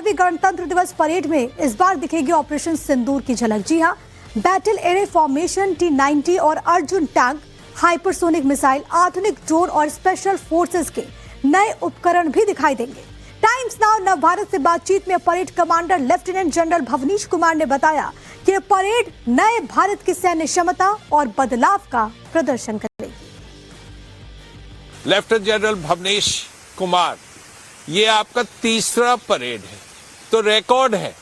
17वीं गणतंत्र दिवस परेड में इस बार दिखेगी ऑपरेशन सिंदूर की झलक। जी हां, बैटल एयर फॉर्मेशन T-90 और अर्जुन टैंक, हाइपरसोनिक मिसाइल, आधुनिक ड्रोन और स्पेशल फोर्सेस के नए उपकरण भी दिखाई देंगे। टाइम्स नाउ नव भारत से बातचीत में parade commander lieutenant general Bhavnish Kumar ने बताया कि परेड नए भारत की सैन्य क्षमता और बदलाव का प्रदर्शन करेगी। लेफ्टिनेंट जनरल भवनीश कुमार, ये आपका तीसरा परेड है, तो रिकॉर्ड है,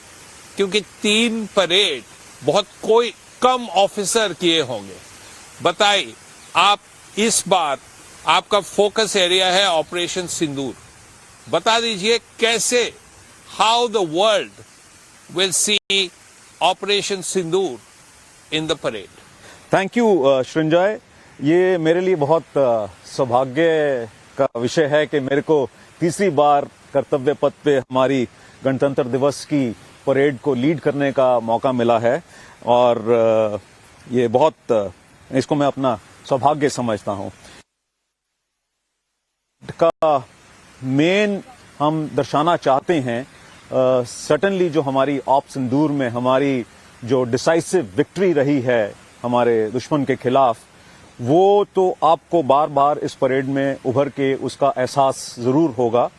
क्योंकि 3 परेड बहुत कोई कम ऑफिसर किए होंगे। बताइए, आप इस बार आपका फोकस एरिया है ऑपरेशन सिंदूर, बता दीजिए कैसे, how the world will see operation Sindoor in the parade. Thank you Srinjoy, ये मेरे लिए बहुत सौभाग्य का विषय है कि मेरे को तीसरी बार कर्तव्य पथ पे हमारी गणतंत्र दिवस की परेड को लीड करने का मौका मिला है और ये बहुत, इसको मैं अपना सौभाग्य समझता हूं। का मेन हम दर्शाना चाहते हैं, सर्टेनली जो हमारी ऑप सिंदूर में हमारी जो डिसाइसिव विक्ट्री रही है हमारे दुश्मन के खिलाफ, वो तो आपको बार बार इस परेड में उभर के उसका एहसास जरूर होगा।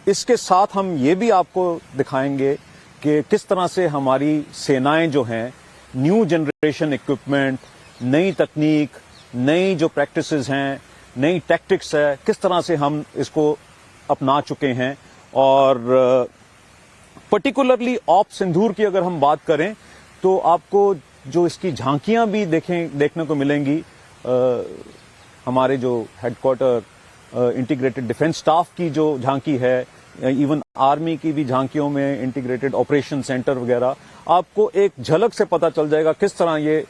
इसके साथ हम ये भी आपको दिखाएंगे कि किस तरह से हमारी सेनाएं जो हैं, न्यू जनरेशन इक्विपमेंट, नई तकनीक, नई जो प्रैक्टिसेस हैं, नई टैक्टिक्स है, किस तरह से हम इसको अपना चुके हैं। और पर्टिकुलरली ऑप सिंदूर की अगर हम बात करें तो आपको जो इसकी झांकियां भी देखने को मिलेंगी। हमारे जो हेडक्वार्टर इंटीग्रेटेड डिफेंस स्टाफ की जो झांकी है, इवन आर्मी की भी झांकियों में इंटीग्रेटेड ऑपरेशन सेंटर वगैरह, आपको एक झलक से पता चल जाएगा किस तरह ये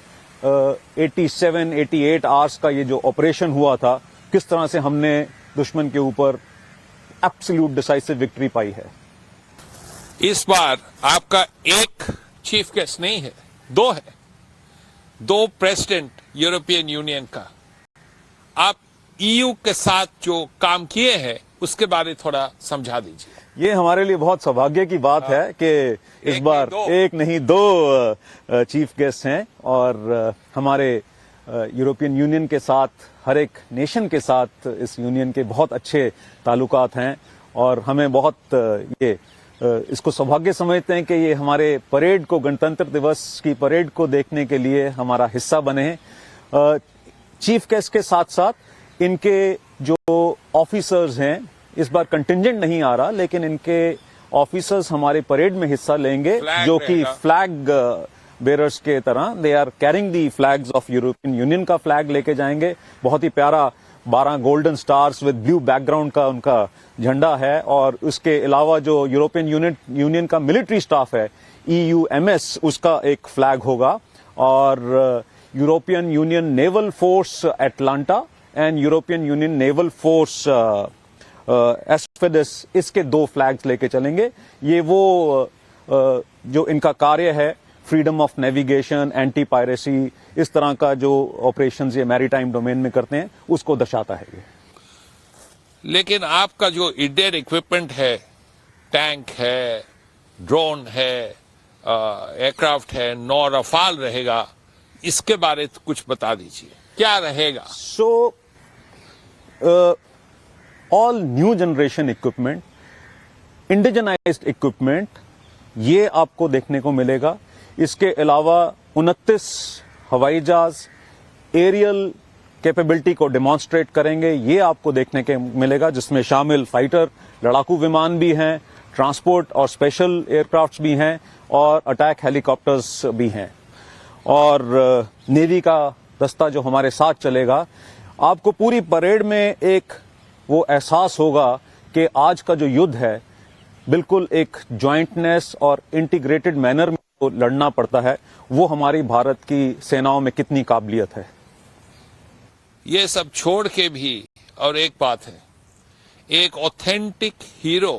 87-88 आवर्स का ये जो ऑपरेशन हुआ था, किस तरह से हमने दुश्मन के ऊपर एब्सोल्यूट डिसाइसिव विक्ट्री पाई है। इस बार आपका एक चीफ गेस्ट नहीं है, 2 है, 2 प्रेसिडेंट यूरोपियन यूनियन का। आप EU के साथ जो काम किए हैं उसके बारे थोड़ा समझा दीजिए। ये हमारे लिए बहुत सौभाग्य की बात है कि इस बार एक नहीं 2 चीफ गेस्ट हैं और हमारे यूरोपियन यूनियन के साथ, हर एक नेशन के साथ इस यूनियन के बहुत अच्छे ताल्लुकात हैं और हमें बहुत ये इसको सौभाग्य समझते हैं कि ये हमारे परेड को, गणतंत्र दिवस की परेड को देखने के लिए हमारा हिस्सा बने हैं। चीफ गेस्ट के साथ साथ इनके जो ऑफिसर्स हैं, इस बार कंटिंजेंट नहीं आ रहा, लेकिन इनके ऑफिसर्स हमारे परेड में हिस्सा लेंगे, जो कि फ्लैग बेरर्स के तरह, they are carrying the flags of European Union का फ्लैग लेके जाएंगे। बहुत ही प्यारा 12 golden stars with blue background का उनका झंडा है। और उसके अलावा जो यूरोपियन यूनियन का मिलिट्री स्टाफ है, EUMS, उसका एक फ्लैग होगा। और European Union naval force Atalanta and European Union naval force Aspides, इसके 2 फ्लैग्स लेके चलेंगे। ये वो जो इनका कार्य है, freedom of navigation, anti piracy, इस तरह का जो ऑपरेशंस ये मैरीटाइम डोमेन में करते हैं, उसको दर्शाता है ये। लेकिन आपका जो इंडियन इक्विपमेंट है, टैंक है, ड्रोन है, एयरक्राफ्ट है, 9 रफाल रहेगा, इसके बारे में कुछ बता दीजिए, क्या रहेगा? So all new generation equipment, indigenised equipment, ये आपको देखने को मिलेगा। इसके अलावा 29 हवाई जहाज एरियल कैपेबिलिटी को डेमोन्स्ट्रेट करेंगे, ये आपको देखने के मिलेगा, जिसमें शामिल फाइटर लड़ाकू विमान भी हैं, ट्रांसपोर्ट और स्पेशल एयरक्राफ्ट्स भी हैं और अटैक हेलीकॉप्टर्स भी हैं। और नेवी का दस्ता जो हमारे साथ चलेगा। आपको पूरी परेड में एक वो एहसास होगा कि आज का जो युद्ध है, बिल्कुल एक जॉइंटनेस और इंटीग्रेटेड मैनर में लड़ना पड़ता है, वो हमारी भारत की सेनाओं में कितनी काबिलियत है। ये सब छोड़ के भी और एक बात है, एक ऑथेंटिक हीरो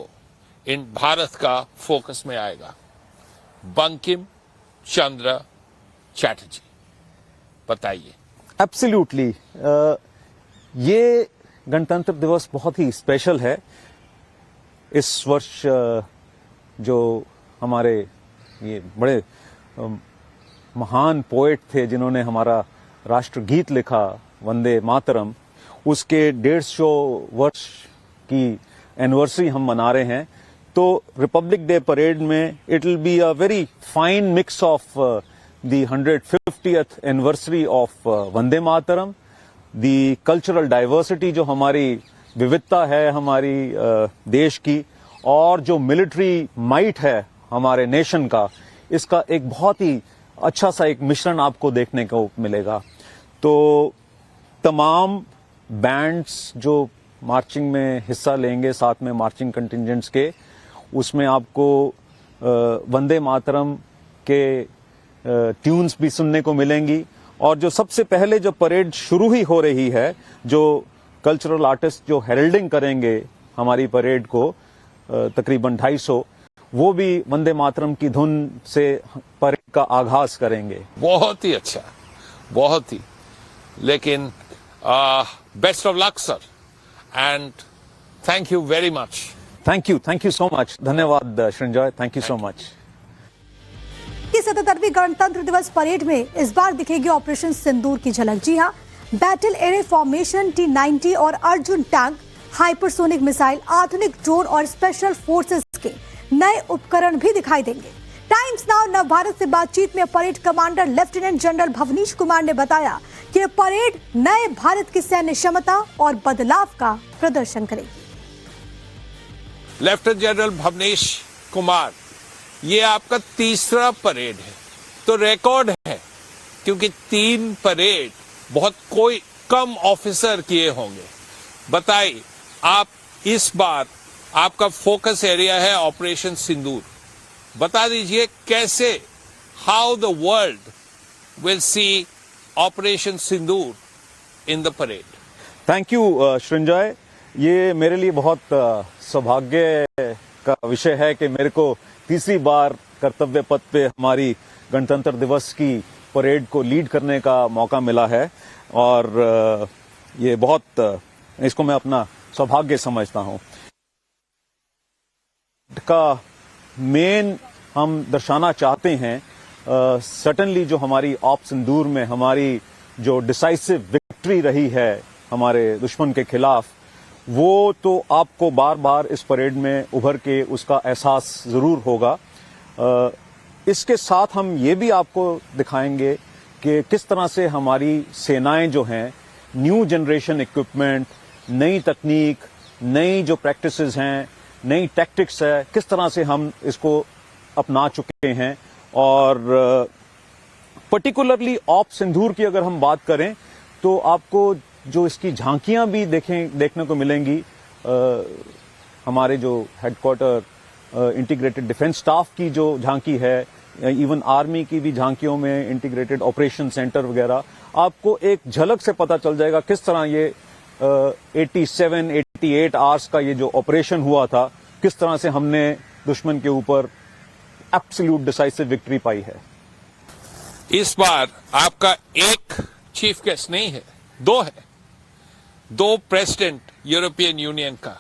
इन भारत का फोकस में आएगा, बंकिम चंद्र चैटर्जी, बताइए। एब्सोल्युटली, ये गणतंत्र दिवस बहुत ही स्पेशल है। इस वर्ष जो हमारे ये बड़े महान पोएट थे जिन्होंने हमारा राष्ट्रगीत लिखा, वंदे मातरम, उसके 150 वर्ष की एनिवर्सरी हम मना रहे हैं। तो रिपब्लिक डे परेड में it will be a very fine mix of the 150th anniversary of Vande Mataram, the cultural diversity जो हमारी विविधता है हमारी देश की, और जो मिलिट्री माइट है हमारे नेशन का, इसका एक बहुत ही अच्छा सा एक मिश्रण आपको देखने को मिलेगा। तो तमाम बैंड्स जो मार्चिंग में हिस्सा लेंगे, साथ में मार्चिंग कंटिजेंट्स के, उसमें आपको वंदे मातरम के ट्यून्स भी सुनने को मिलेंगी। और जो सबसे पहले जो परेड शुरू ही हो रही है, जो कल्चरल आर्टिस्ट जो हेरल्डिंग करेंगे हमारी परेड को, तकरीबन 250, वो भी वंदे मातरम की धुन से परेड का आगाज करेंगे। बहुत ही अच्छा, बहुत ही। लेकिन best of luck sir, and thank you very much. Thank you so much. धन्यवाद श्रृंजॉय, थैंक यू सो मच। की 77वीं गणतंत्र दिवस परेड में इस बार दिखेगी ऑपरेशन सिंदूर की झलक। जी हां, बैटल एरे फॉर्मेशन T-90 और अर्जुन टैंक, हाइपरसोनिक मिसाइल, आधुनिक ड्रोन और स्पेशल फोर्सेस के नए उपकरण भी दिखाई देंगे। टाइम्स नाउ नव भारत से बातचीत में parade commander lieutenant general Bhavnish Kumar ने बताया कि यह परेड नए भारत की सैन्य क्षमता और बदलाव का प्रदर्शन करेगी। लेफ्टिनेंट जनरल भवनीश कुमार, ये आपका तीसरा परेड है, तो रिकॉर्ड है, क्योंकि 3 परेड बहुत कोई कम ऑफिसर किए होंगे। बताइए, आप इस बार आपका फोकस एरिया है ऑपरेशन सिंदूर, बता दीजिए कैसे, how the world will see operation Sindoor in the parade. Thank you Srinjoy. ये मेरे लिए बहुत सौभाग्य का विषय है कि मेरे को तीसरी बार कर्तव्य पथ पे हमारी गणतंत्र दिवस की परेड को लीड करने का मौका मिला है, और ये बहुत, इसको मैं अपना सौभाग्य समझता हूं। का मेन हम दर्शाना चाहते हैं, सर्टेनली जो हमारी ऑप सिंदूर में हमारी जो डिसाइसिव विक्ट्री रही है हमारे दुश्मन के खिलाफ, वो तो आपको बार बार इस परेड में उभर के उसका एहसास जरूर होगा। इसके साथ हम ये भी आपको दिखाएंगे कि किस तरह से हमारी सेनाएं जो हैं, न्यू जनरेशन इक्विपमेंट, नई तकनीक, नई जो प्रैक्टिसेस हैं, नई टैक्टिक्स है, किस तरह से हम इसको अपना चुके हैं। और पर्टिकुलरली ऑप सिंदूर की अगर हम बात करें तो आपको जो इसकी झांकियां भी देखने को मिलेंगी। हमारे जो हेडक्वार्टर इंटीग्रेटेड डिफेंस स्टाफ की जो झांकी है, इवन आर्मी की भी झांकियों में इंटीग्रेटेड ऑपरेशन सेंटर वगैरह, आपको एक झलक से पता चल जाएगा किस तरह ये 87-88 आवर्स का ये जो ऑपरेशन हुआ था, किस तरह से हमने दुश्मन के ऊपर एब्सोल्यूट डिसाइसिव विक्ट्री पाई है। इस बार आपका एक चीफ गेस्ट नहीं है, 2 है, 2 प्रेसिडेंट यूरोपियन यूनियन का।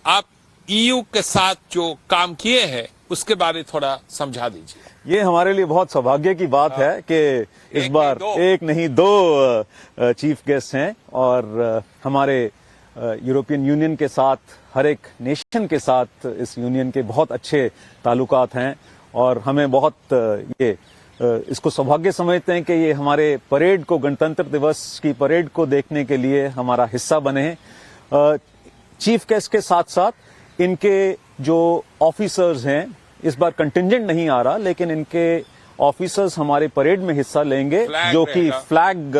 आप EU के साथ जो काम किए हैं उसके बारे थोड़ा समझा दीजिए। ये हमारे लिए बहुत सौभाग्य की बात है कि इस बार एक नहीं 2 चीफ गेस्ट हैं, और हमारे यूरोपियन यूनियन के साथ, हर एक नेशन के साथ इस यूनियन के बहुत अच्छे ताल्लुकात हैं, और हमें बहुत ये इसको सौभाग्य समझते हैं कि ये हमारे परेड को, गणतंत्र दिवस की परेड को देखने के लिए हमारा हिस्सा बने हैं। चीफ गेस्ट के साथ साथ इनके जो ऑफिसर्स हैं, इस बार कंटिंजेंट नहीं आ रहा, लेकिन इनके ऑफिसर्स हमारे परेड में हिस्सा लेंगे, जो कि फ्लैग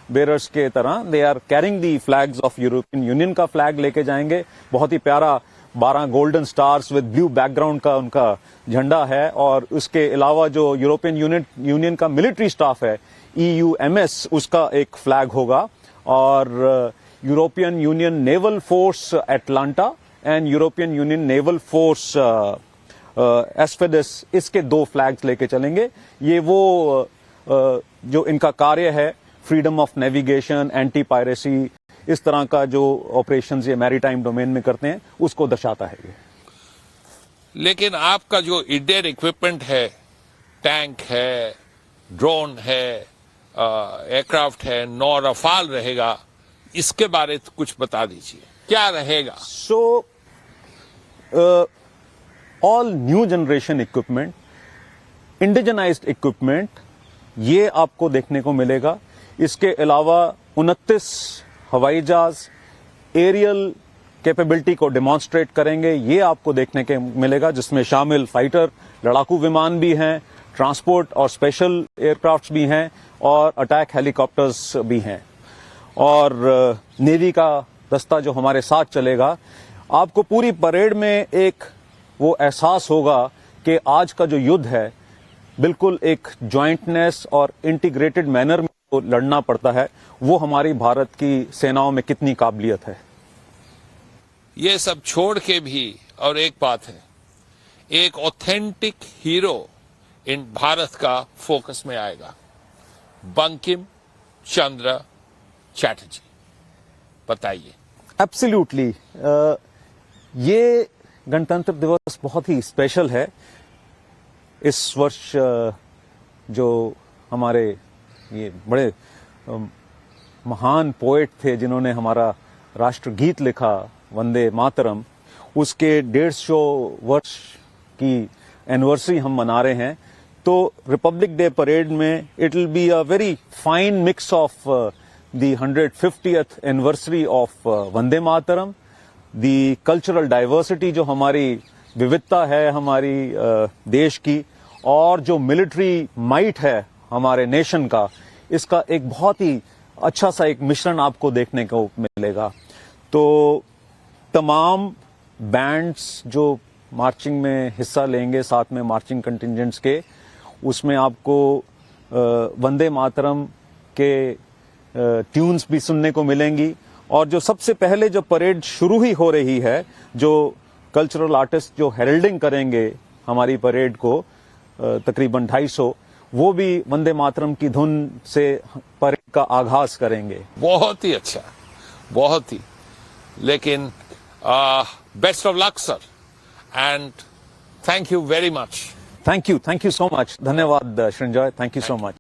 बेरर्स के तरह, they are carrying the flags of European Union का फ्लैग लेके जाएंगे। बहुत ही प्यारा 12 golden stars with blue background का उनका झंडा है, और उसके अलावा जो यूरोपियन यूनियन का मिलिट्री स्टाफ है, EUMS, उसका एक फ्लैग होगा, और European Union naval force Atalanta and European Union naval force Aspides, इसके 2 फ्लैग्स लेके चलेंगे। ये वो जो इनका कार्य है, freedom of navigation, anti piracy, इस तरह का जो ऑपरेशंस ये मैरीटाइम डोमेन में करते हैं, उसको दर्शाता है ये। लेकिन आपका जो इंडियन इक्विपमेंट है, टैंक है, ड्रोन है, एयरक्राफ्ट है, 9 रफाल रहेगा, इसके बारे में कुछ बता दीजिए, क्या रहेगा? So, all new generation equipment, indigenized equipment, ये आपको देखने को मिलेगा। इसके अलावा 29 हवाई जहाज एरियल कैपेबिलिटी को डेमोन्स्ट्रेट करेंगे, ये आपको देखने के मिलेगा, जिसमें शामिल फाइटर लड़ाकू विमान भी हैं, ट्रांसपोर्ट और स्पेशल एयरक्राफ्ट्स भी हैं और अटैक हेलीकॉप्टर्स भी हैं। और नेवी का दस्ता जो हमारे साथ चलेगा, आपको पूरी परेड में एक वो एहसास होगा कि आज का जो युद्ध है बिल्कुल एक जॉइंटनेस और इंटीग्रेटेड मैनर में तो लड़ना पड़ता है, वो हमारी भारत की सेनाओं में कितनी काबिलियत है। ये सब छोड़ के भी और एक बात है, एक ऑथेंटिक हीरो इन भारत का फोकस में आएगा, बंकिम चंद्र चैटर्जी, बताइए। एब्सोल्युटली, ये गणतंत्र दिवस बहुत ही स्पेशल है। इस वर्ष जो हमारे ये बड़े महान पोएट थे जिन्होंने हमारा राष्ट्रगीत लिखा, वंदे मातरम, उसके 150 वर्ष की एनिवर्सरी हम मना रहे हैं। तो रिपब्लिक डे परेड में it will be a very fine mix of the 150th anniversary of Vande Mataram, the cultural diversity जो हमारी विविधता है हमारी देश की, और जो मिलिट्री माइट है हमारे नेशन का, इसका एक बहुत ही अच्छा सा एक मिश्रण आपको देखने को मिलेगा। तो तमाम बैंड्स जो मार्चिंग में हिस्सा लेंगे, साथ में मार्चिंग कंटिजेंट्स के, उसमें आपको वंदे मातरम के ट्यून्स भी सुनने को मिलेंगी। और जो सबसे पहले जो परेड शुरू ही हो रही है, जो कल्चरल आर्टिस्ट जो हेरल्डिंग करेंगे हमारी परेड को, तकरीबन 250, वो भी वंदे मातरम की धुन से परेड का आगाज करेंगे। बहुत ही अच्छा, बहुत ही। लेकिन best of luck sir, and thank you very much. Thank you so much. धन्यवाद श्रृंजॉय, थैंक यू सो मच।